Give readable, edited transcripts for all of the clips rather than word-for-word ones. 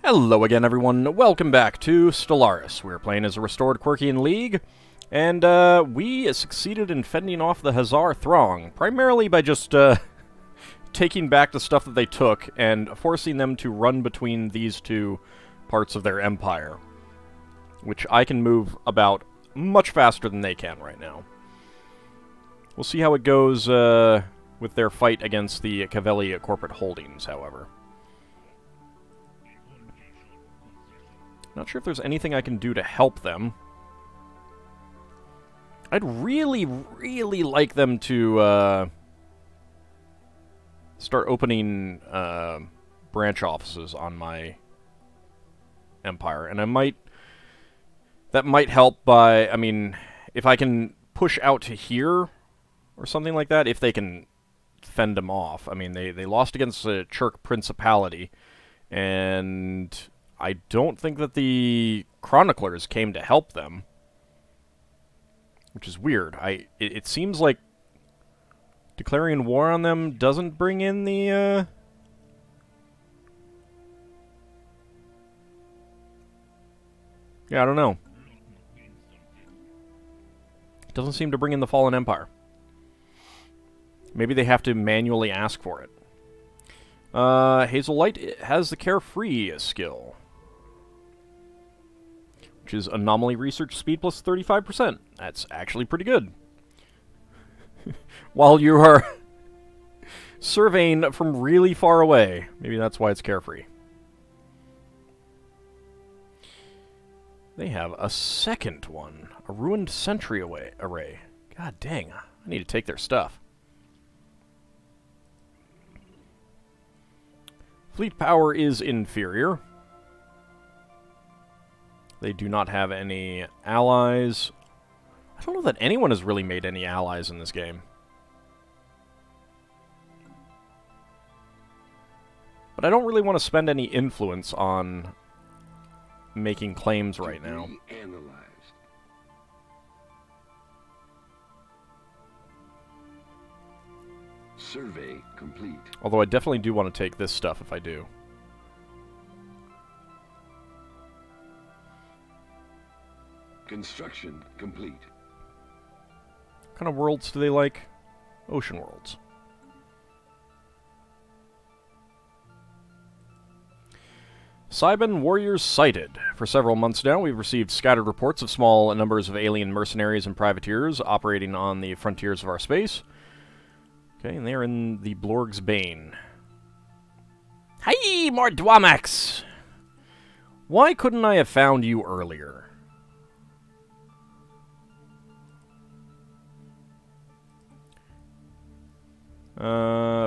Hello again, everyone. Welcome back to Stellaris. We're playing as a restored Quirkian League, and we succeeded in fending off the Hazar Throng, primarily by just taking back the stuff that they took and forcing them to run between these two parts of their empire, which I can move about much faster than they can right now. We'll see how it goes with their fight against the Cavelli corporate holdings, however. Not sure if there's anything I can do to help them. I'd really, really like them to start opening branch offices on my empire. And that might help by, I mean, if I can push out to here or something like that, if they can fend them off. I mean, they lost against the Churk Principality, and I don't think that the Chroniclers came to help them, which is weird. It seems like declaring war on them doesn't bring in the yeah, I don't know. It doesn't seem to bring in the Fallen Empire. Maybe they have to manually ask for it. Hazel Light has the Carefree skill, which is Anomaly Research Speed plus 35%. That's actually pretty good. While you are surveying from really far away. Maybe that's why it's Carefree. They have a second one. A Ruined Sentry Array. God dang, I need to take their stuff. Fleet power is inferior. They do not have any allies. I don't know that anyone has really made any allies in this game. But I don't really want to spend any influence on making claims right now. Survey complete. Although I definitely do want to take this stuff if I do. Construction complete. What kind of worlds do they like? Ocean worlds. Cybin warriors sighted. For several months now, we've received scattered reports of small numbers of alien mercenaries and privateers operating on the frontiers of our space. Okay, and they're in the Blorg's Bane. Hey, more Dwamax! Why couldn't I have found you earlier?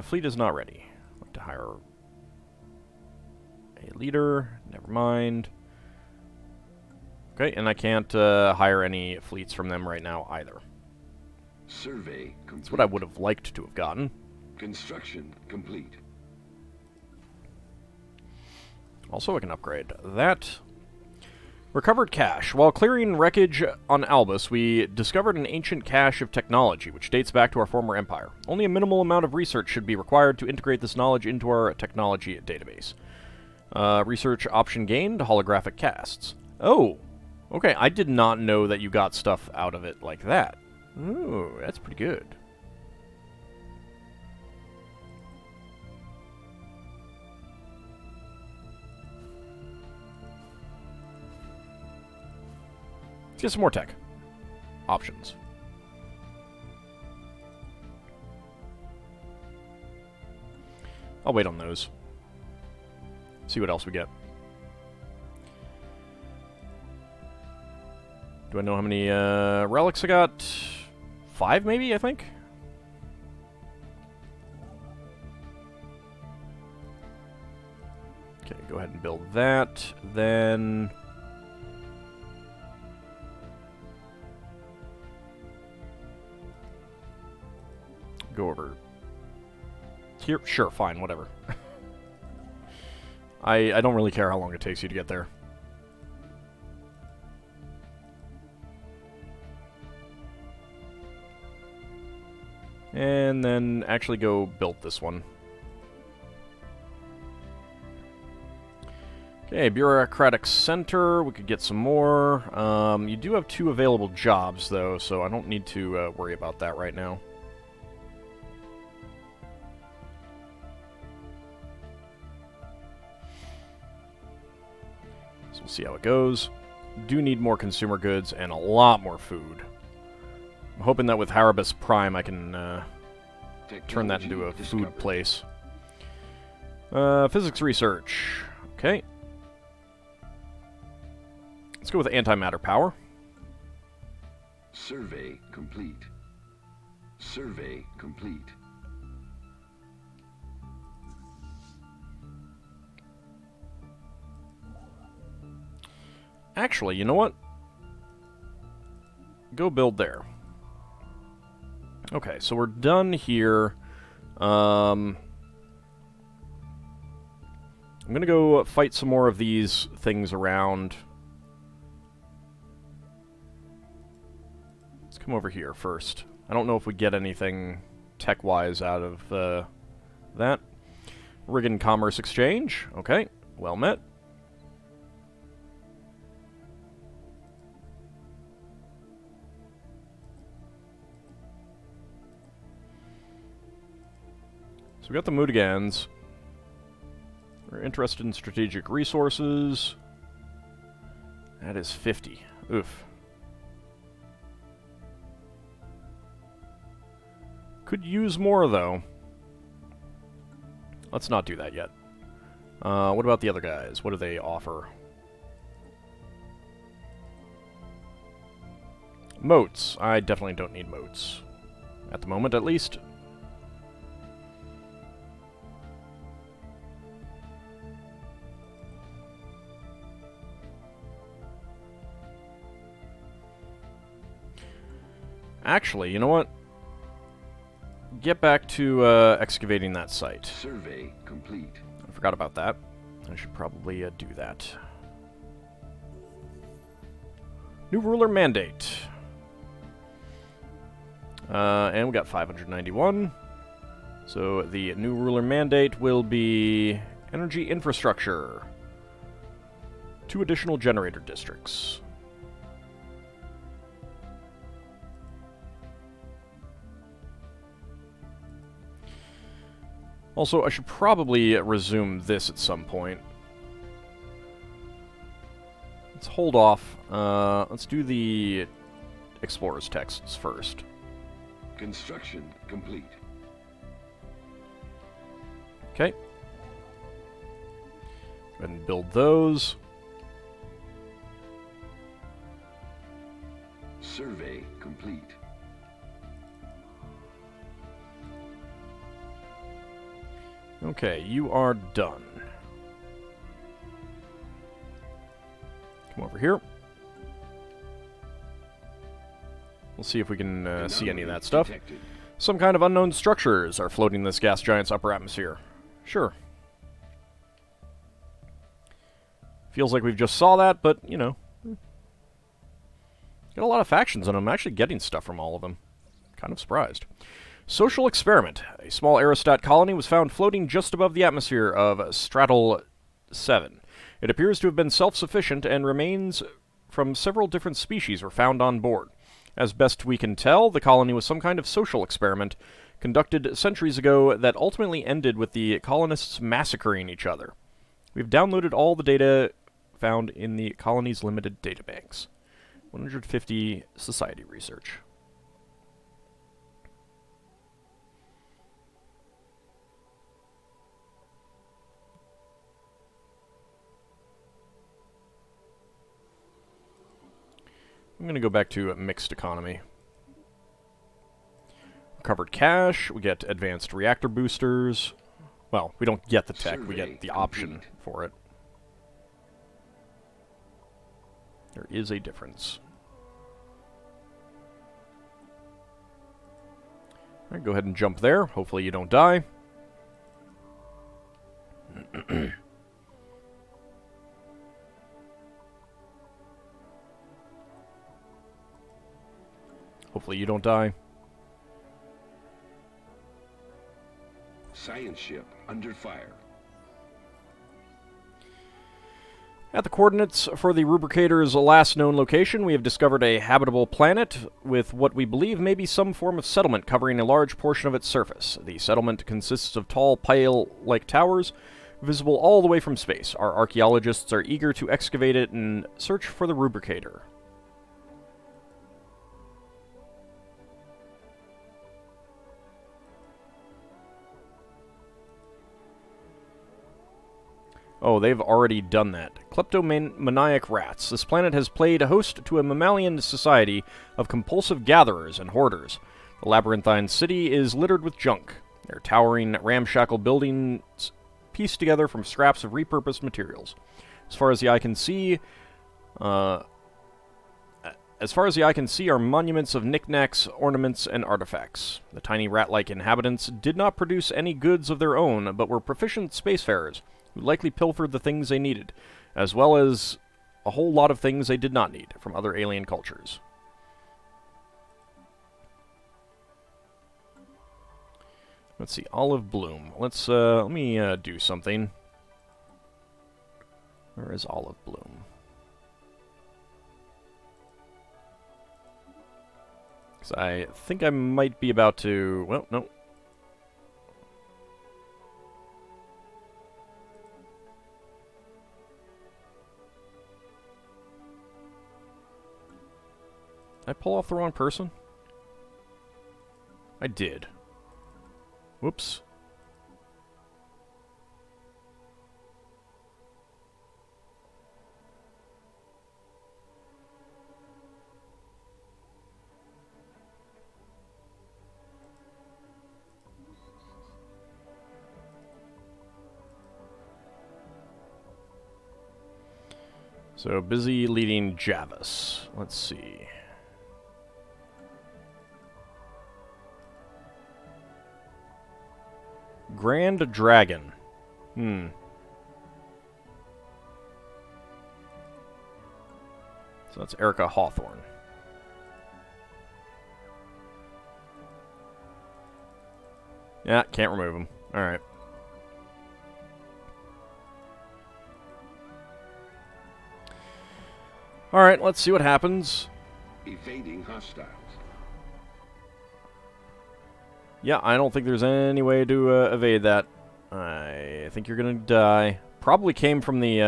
Fleet is not ready. I'd like to hire a leader. Never mind. Okay, and I can't hire any fleets from them right now either. Survey complete. That's what I would have liked to have gotten. Construction complete. Also, I can upgrade that. Recovered cache. While clearing wreckage on Albus, we discovered an ancient cache of technology, which dates back to our former empire. Only a minimal amount of research should be required to integrate this knowledge into our technology database. Research option gained, holographic casts. Oh! Okay, I did not know that you got stuff out of it like that. Ooh, that's pretty good. Let's get some more tech options. I'll wait on those. See what else we get. Do I know how many relics I got? 5, maybe, I think? Okay, go ahead and build that. Then go over here. Sure, fine, whatever. I don't really care how long it takes you to get there. And then actually go build this one. Okay, bureaucratic center. We could get some more. You do have 2 available jobs, though, so I don't need to worry about that right now. So we'll see how it goes. Do need more consumer goods and a lot more food. I'm hoping that with Haribus Prime I can turn that into a food place. Physics research. Okay. Let's go with antimatter power. Survey complete. Survey complete. Actually, you know what? Go build there. Okay, so we're done here. I'm gonna go fight some more of these things around. Let's come over here first. I don't know if we get anything tech-wise out of that. Riggin Commerce Exchange. Okay, well met. So we got the Mudigans. We're interested in strategic resources. That is 50. Oof. Could use more, though. Let's not do that yet. What about the other guys? What do they offer? Moats. I definitely don't need moats. At the moment, at least. Actually, you know what? Get back to excavating that site. Survey complete. I forgot about that. I should probably do that. New ruler mandate. And we got 591. So the new ruler mandate will be energy infrastructure. 2 additional generator districts. Also, I should probably resume this at some point. Let's hold off. Let's do the Explorer's texts first. Construction complete. Okay. Go ahead and build those. Survey complete. Okay, you are done. Come over here. We'll see if we can see any of that stuff. Detected. Some kind of unknown structures are floating in this gas giant's upper atmosphere. Sure. Feels like we've just saw that, but, you know. Got a lot of factions, and I'm actually getting stuff from all of them. Kind of surprised. Social experiment. A small aerostat colony was found floating just above the atmosphere of Straddle 7. It appears to have been self-sufficient, and remains from several different species were found on board. As best we can tell, the colony was some kind of social experiment conducted centuries ago that ultimately ended with the colonists massacring each other. We've downloaded all the data found in the colony's limited databanks. 150 society research. I'm going to go back to mixed economy. Recovered cash, we get advanced reactor boosters. Well, we don't get the tech, we get the option for it. There is a difference. Alright, go ahead and jump there. Hopefully you don't die. Hopefully you don't die. Science ship under fire. At the coordinates for the Rubricator's last known location, we have discovered a habitable planet with what we believe may be some form of settlement covering a large portion of its surface. The settlement consists of tall, pile-like towers, visible all the way from space. Our archaeologists are eager to excavate it and search for the Rubricator. Oh, they've already done that. Kleptomaniac rats. This planet has played host to a mammalian society of compulsive gatherers and hoarders. The labyrinthine city is littered with junk. Their towering, ramshackle buildings pieced together from scraps of repurposed materials. As far as the eye can see, are monuments of knickknacks, ornaments, and artifacts. The tiny rat-like inhabitants did not produce any goods of their own, but were proficient spacefarers who likely pilfered the things they needed, as well as a whole lot of things they did not need from other alien cultures. Let's see, Olive Bloom. Let's, let me, do something. Where is Olive Bloom? Because I think I might be about to... Well, no. Did I pull off the wrong person? I did. Whoops. So, busy leading Javis. Let's see. Grand Dragon. So that's Erica Hawthorne. Yeah, can't remove him. Alright. Alright, let's see what happens. Evading hostiles. Yeah, I don't think there's any way to evade that. I think you're gonna die. Probably came from the,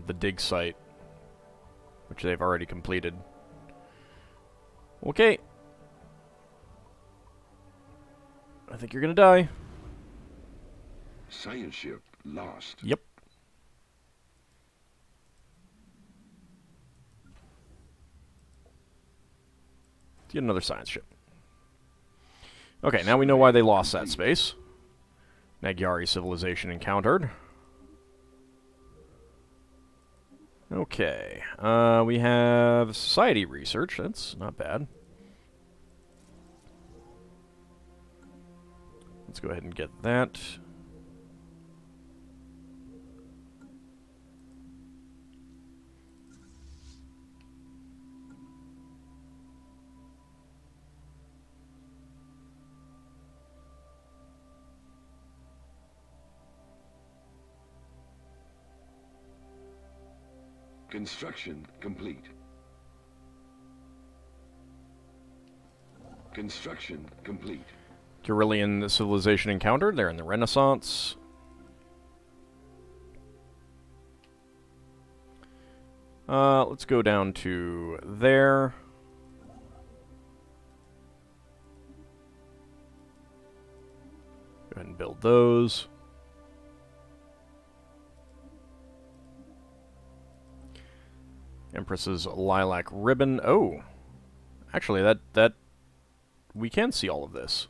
the dig site, which they've already completed. Okay. I think you're gonna die. Science ship lost. Yep. Get another science ship. Okay, now we know why they lost that space. Nagyari civilization encountered. Okay, we have society research. That's not bad. Let's go ahead and get that. Construction complete. Construction complete. Carillion civilization encountered. They're in the Renaissance. Let's go down to there. Go ahead and build those. Empress's lilac ribbon. Oh, actually, that we can see all of this.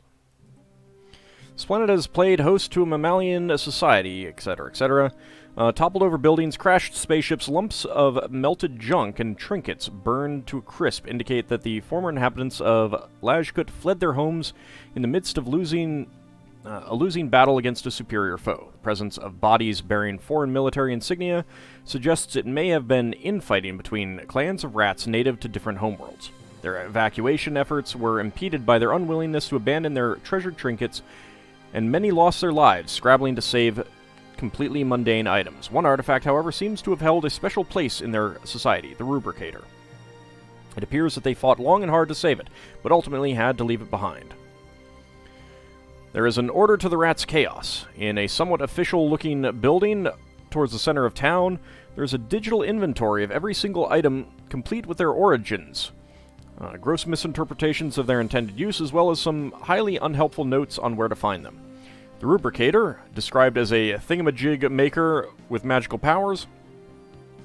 This planet has played host to a mammalian society, etc., etc. Toppled over buildings, crashed spaceships, lumps of melted junk, and trinkets burned to a crisp indicate that the former inhabitants of Lajkut fled their homes in the midst of a losing battle against a superior foe. The presence of bodies bearing foreign military insignia suggests it may have been infighting between clans of rats native to different homeworlds. Their evacuation efforts were impeded by their unwillingness to abandon their treasured trinkets, and many lost their lives scrabbling to save completely mundane items. One artifact, however, seems to have held a special place in their society, the Rubricator. It appears that they fought long and hard to save it, but ultimately had to leave it behind. There is an order to the Rat's chaos. In a somewhat official-looking building towards the center of town, there is a digital inventory of every single item, complete with their origins. Gross misinterpretations of their intended use, as well as some highly unhelpful notes on where to find them. The Rubricator, described as a thingamajig maker with magical powers,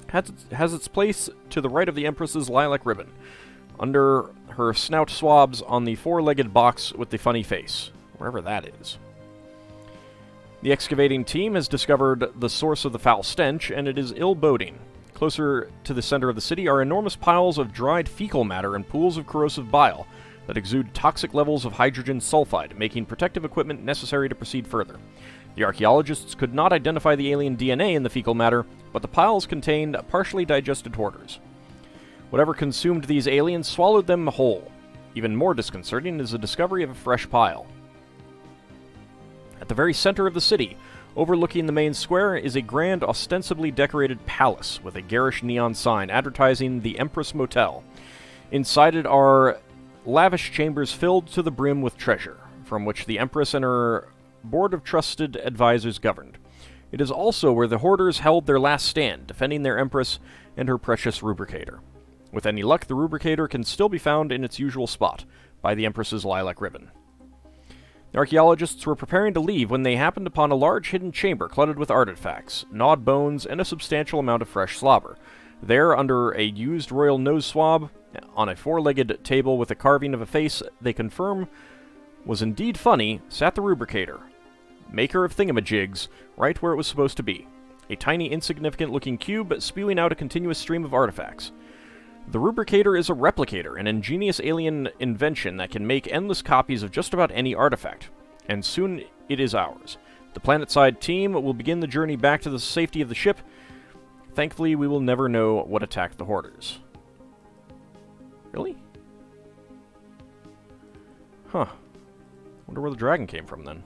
has its place to the right of the Empress's lilac ribbon, under her snout swabs on the four-legged box with the funny face, wherever that is. The excavating team has discovered the source of the foul stench, and it is ill-boding. Closer to the center of the city are enormous piles of dried fecal matter and pools of corrosive bile that exude toxic levels of hydrogen sulfide, making protective equipment necessary to proceed further. The archaeologists could not identify the alien DNA in the fecal matter, but the piles contained partially digested hoarders. Whatever consumed these aliens swallowed them whole. Even more disconcerting is the discovery of a fresh pile. At the very center of the city, overlooking the main square, is a grand, ostensibly decorated palace with a garish neon sign advertising the Empress Motel. Inside it are lavish chambers filled to the brim with treasure, from which the Empress and her board of trusted advisors governed. It is also where the hoarders held their last stand, defending their Empress and her precious Rubricator. With any luck, the Rubricator can still be found in its usual spot, by the Empress's lilac ribbon. The archaeologists were preparing to leave when they happened upon a large hidden chamber cluttered with artifacts, gnawed bones, and a substantial amount of fresh slobber. There, under a used royal nose swab, on a four-legged table with a carving of a face they confirm was indeed funny, sat the Rubricator, maker of thingamajigs, right where it was supposed to be. A tiny, insignificant-looking cube spewing out a continuous stream of artifacts. The Rubricator is a replicator, an ingenious alien invention that can make endless copies of just about any artifact, and soon it is ours. The planet-side team will begin the journey back to the safety of the ship. Thankfully, we will never know what attacked the Hoarders. Really? Huh. Wonder where the dragon came from, then.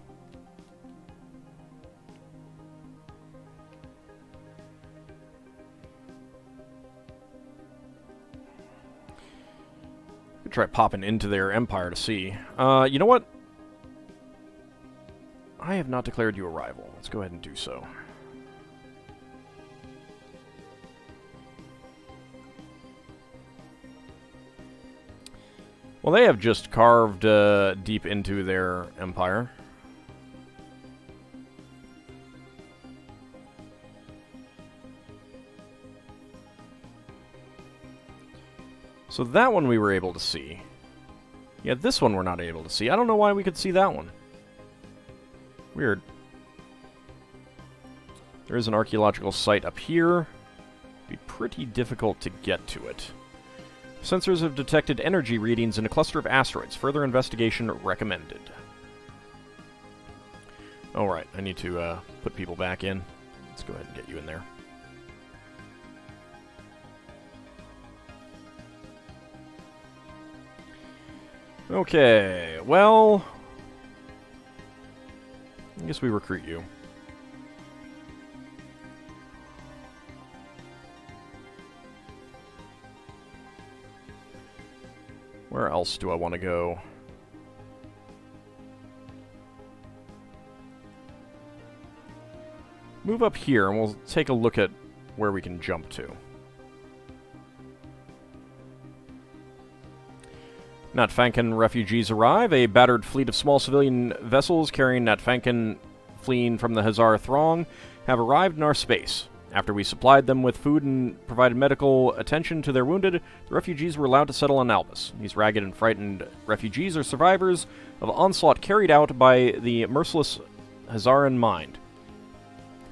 Try popping into their empire to see. You know what? I have not declared you a rival. Let's go ahead and do so. Well, they have just carved deep into their empire. So that one we were able to see. Yeah, this one we're not able to see. I don't know why we could see that one. Weird. There is an archaeological site up here. It'd be pretty difficult to get to it. Sensors have detected energy readings in a cluster of asteroids. Further investigation recommended. Alright, I need to put people back in. Let's go ahead and get you in there. Okay, well, I guess we recruit you. Where else do I want to go? Move up here and we'll take a look at where we can jump to. Natfanken refugees arrive. A battered fleet of small civilian vessels carrying Natfanken fleeing from the Hazar throng have arrived in our space. After we supplied them with food and provided medical attention to their wounded, the refugees were allowed to settle on Albus. These ragged and frightened refugees are survivors of onslaught carried out by the merciless Hazaran mind.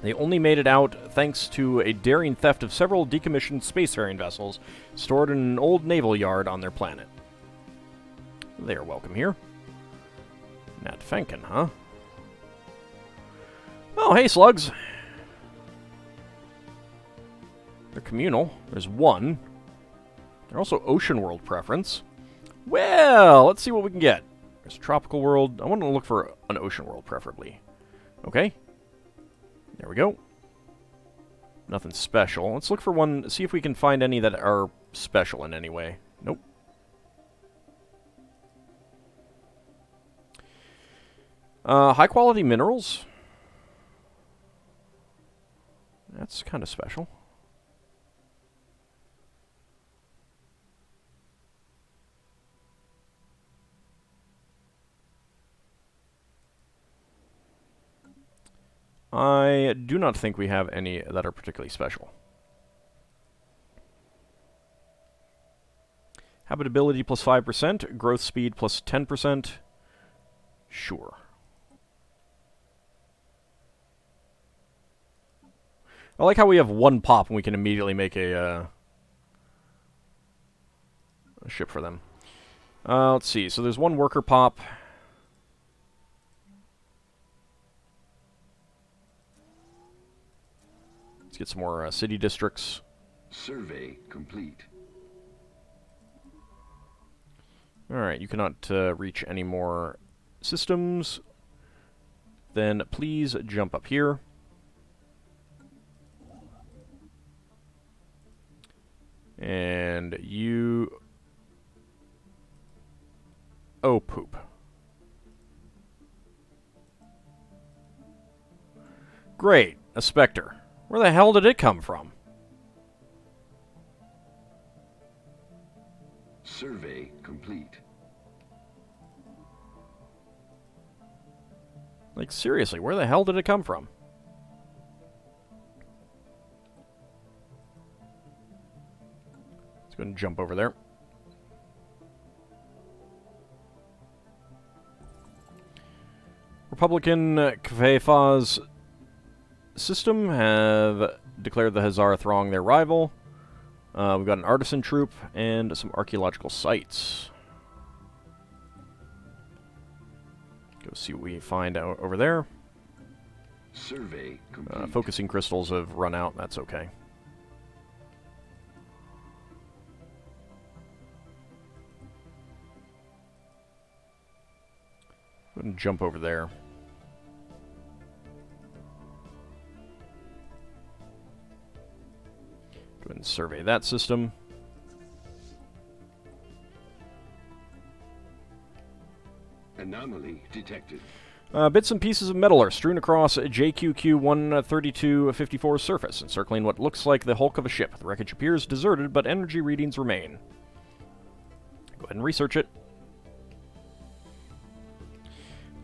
They only made it out thanks to a daring theft of several decommissioned spacefaring vessels stored in an old naval yard on their planet. They are welcome here. Natfanken, huh? Oh, hey, slugs. They're communal. There's one. They're also ocean world preference. Well, let's see what we can get. There's a tropical world. I want to look for an ocean world, preferably. Okay. There we go. Nothing special. Let's look for one, see if we can find any that are special in any way. Nope. High-quality minerals. That's kind of special. I do not think we have any that are particularly special. Habitability plus 5%, growth speed plus 10%. Sure. I like how we have one pop and we can immediately make a ship for them. Let's see, so there's one worker pop. Let's get some more city districts. Survey complete. Alright, you cannot reach any more systems. Then please jump up here. And you... Oh, poop. Great, a Spectre. Where the hell did it come from? Survey complete. Like, seriously, where the hell did it come from? Let's go and jump over there. Republican Kvefa's system have declared the Hazara Throng their rival. We've got an artisan troop and some archaeological sites. Go see what we find out over there. Survey complete. Focusing crystals have run out. That's okay. Go ahead and jump over there. Go ahead and survey that system. Anomaly detected. Bits and pieces of metal are strewn across JQQ-13254's surface, encircling what looks like the hulk of a ship. The wreckage appears deserted, but energy readings remain. Go ahead and research it.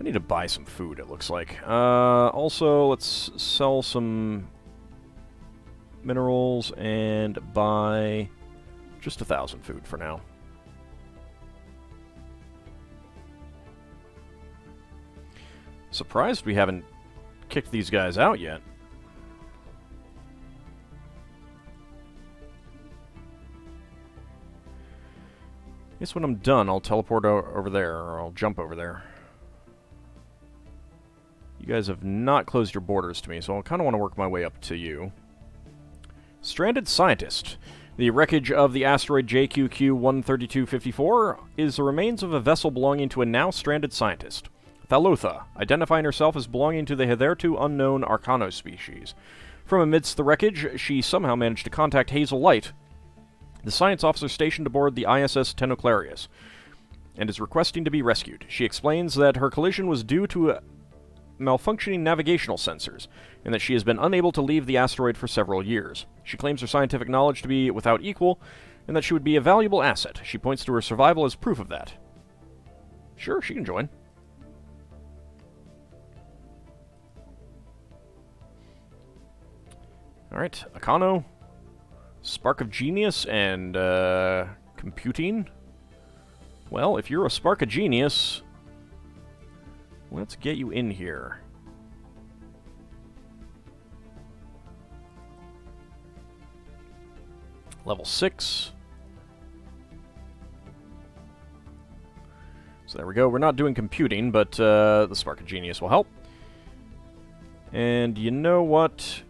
I need to buy some food, it looks like. Also, let's sell some minerals and buy just 1,000 food for now. Surprised we haven't kicked these guys out yet. I guess when I'm done, I'll teleport over there, or I'll jump over there. You guys have not closed your borders to me, so I kind of want to work my way up to you. Stranded Scientist. The wreckage of the asteroid JQQ-13254 is the remains of a vessel belonging to a now stranded scientist. Thalotha, identifying herself as belonging to the hitherto unknown Arcano species. From amidst the wreckage, she somehow managed to contact Hazel Light, the science officer stationed aboard the ISS Tenoclarius, and is requesting to be rescued. She explains that her collision was due to malfunctioning navigational sensors, and that she has been unable to leave the asteroid for several years. She claims her scientific knowledge to be without equal, and that she would be a valuable asset. She points to her survival as proof of that. Sure, she can join. Alright, Akano, Spark of Genius, and Computing. Well, if you're a Spark of Genius, let's get you in here. Level 6. So there we go. We're not doing computing, but the Spark of Genius will help. And you know what?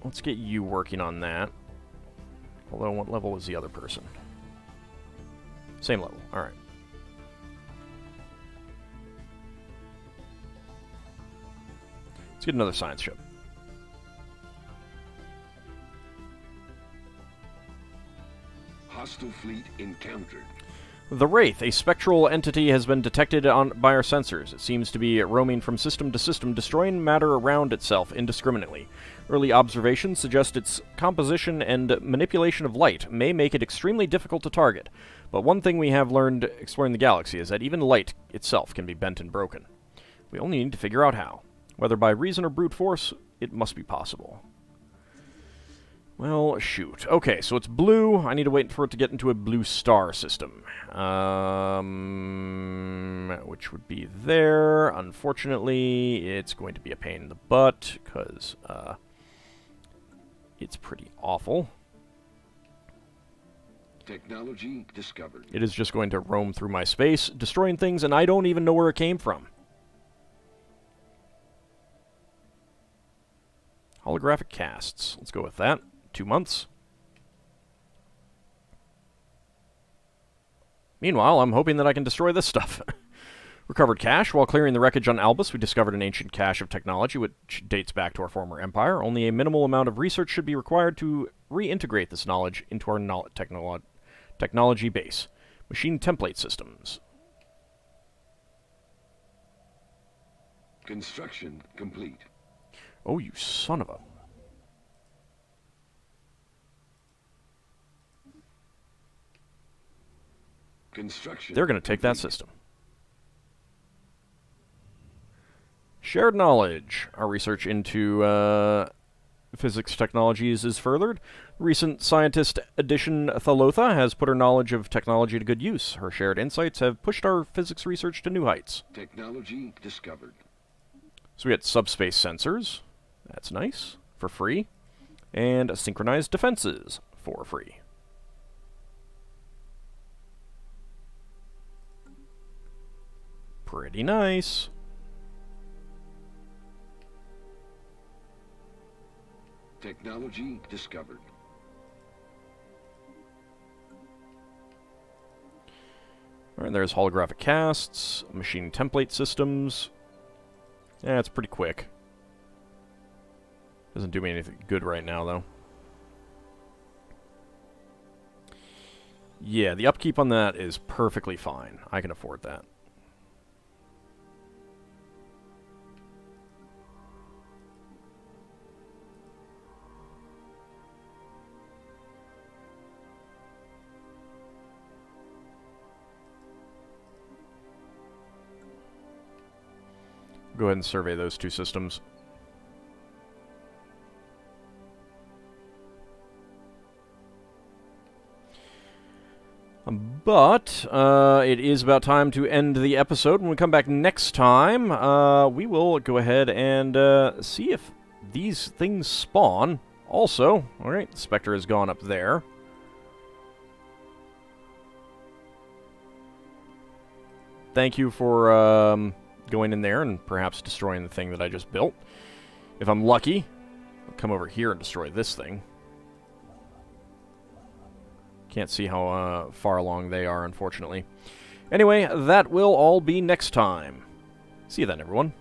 Let's get you working on that. Although, what level is the other person? Same level. Alright. Let's get another science ship. Hostile fleet encountered. The Wraith, a spectral entity, has been detected by our sensors. It seems to be roaming from system to system, destroying matter around itself indiscriminately. Early observations suggest its composition and manipulation of light may make it extremely difficult to target. But one thing we have learned exploring the galaxy is that even light itself can be bent and broken. We only need to figure out how. Whether by reason or brute force, it must be possible. Well, shoot. Okay, so it's blue. I need to wait for it to get into a blue star system. Which would be there. Unfortunately, it's going to be a pain in the butt, because it's pretty awful. Technology discovered. It is just going to roam through my space, destroying things, and I don't even know where it came from. Holographic casts. Let's go with that. 2 months. Meanwhile, I'm hoping that I can destroy this stuff. Recovered cache. While clearing the wreckage on Albus, we discovered an ancient cache of technology which dates back to our former empire. Only a minimal amount of research should be required to reintegrate this knowledge into our technology base. Machine template systems. Construction complete. Oh, you son of a... Construction. They're going to take that system. Shared knowledge. Our research into physics technologies is furthered. Recent scientist addition Thalotha has put her knowledge of technology to good use. Her shared insights have pushed our physics research to new heights. Technology discovered. So we got subspace sensors. That's nice. For free. And synchronized defenses for free. Pretty nice. Technology discovered. Alright, there's holographic casts, machine template systems. Yeah, it's pretty quick. Doesn't do me anything good right now, though. Yeah, the upkeep on that is perfectly fine. I can afford that. Go ahead and survey those two systems. But it is about time to end the episode. When we come back next time, we will go ahead and see if these things spawn. Also, alright, Spectre has gone up there. Thank you for going in there and perhaps destroying the thing that I just built. If I'm lucky, I'll come over here and destroy this thing. Can't see how far along they are, unfortunately. Anyway, that will all be next time. See you then, everyone.